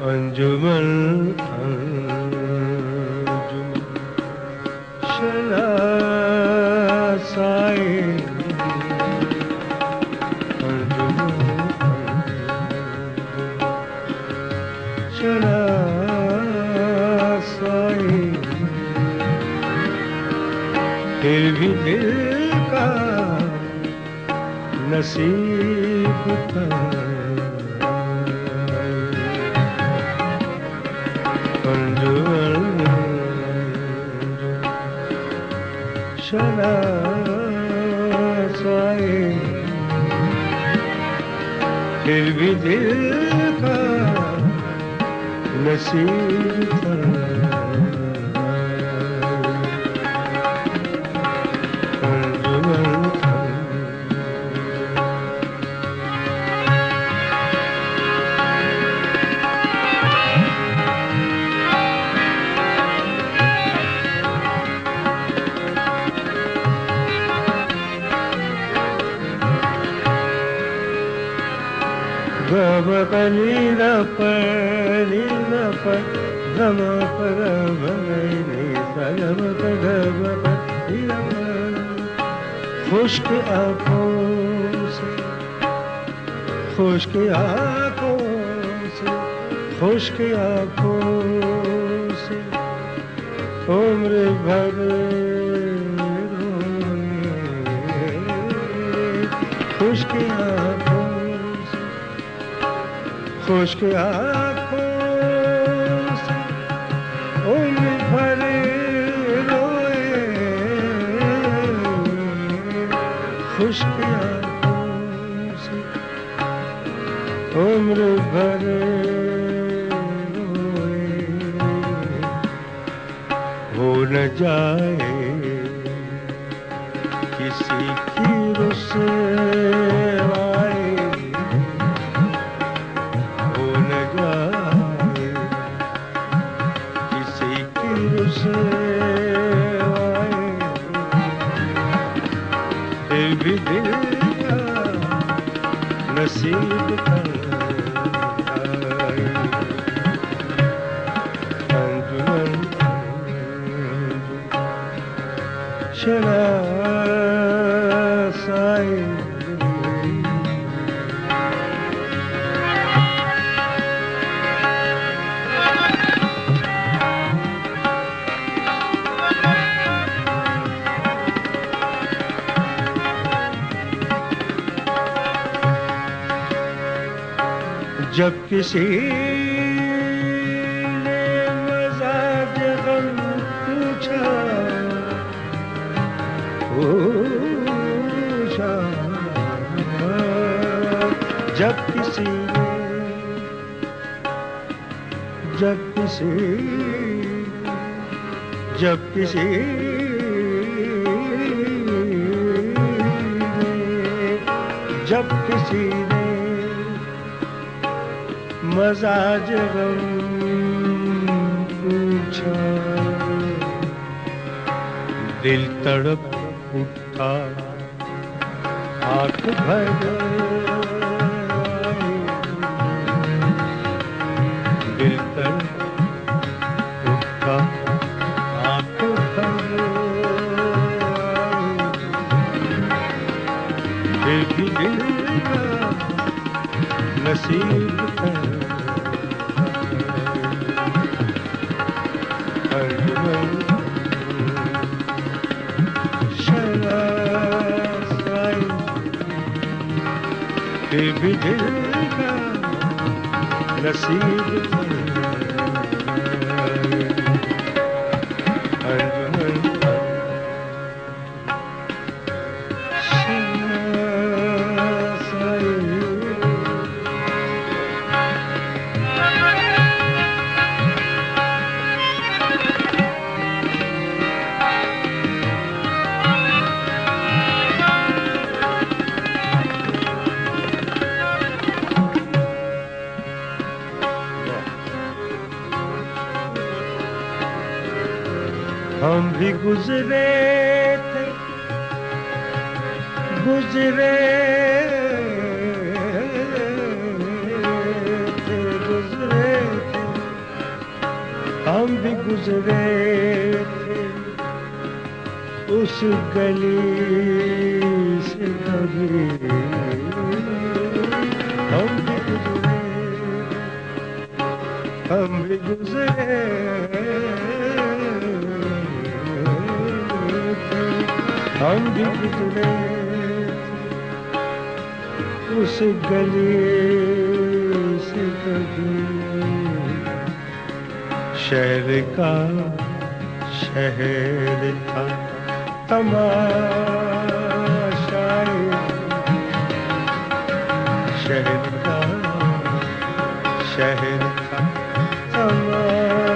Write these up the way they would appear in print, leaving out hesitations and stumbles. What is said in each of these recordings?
अंजुमन अंजुमन शनासाए अंजुमन शनासाए फिर भी दिल का नसीब था शनासाए फिर भी दिल का नसीब था गमपनी रपनी रप गमपर भगनी सगमपनी रप खुश्क आँखों से खुश्क आँखों से खुश्क आँखों से उम्र भर खुश्क आँखों खुश्क आँखों से उम्र भर रोए खुश्क आँखों से उम्र भर रोए हो न जाए किसी की रुसवाई फिर भी दिल का नसीब था अंजुमन शनासाए जब किसी ने मज़ाज गम पूछा जब किसी ने जब किसी जब किसी ने मज़ाज गम पूछा दिल तड़प उठा आँख भर दिल तड़प उठा आँख भर फिर भी दिल का नसीब था फिर भी दिल का नसीब हम भी गुजरे थे गुजरे थे गुजरे थे हम भी गुजरे थे उस गली से कभी, हम भी गुजरे, हम भी गुजरे थे, हम भी गुजरे उस गली से कभी। शहर का शहर था तमाशाए, शहर का शहर था तमाशाए,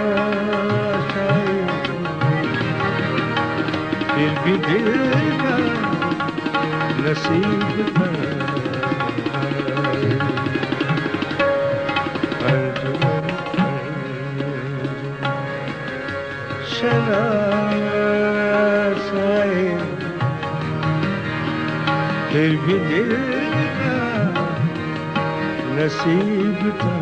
फिर भी दिल का नसीब था शनासाए, फिर भी दिल का नसीब था।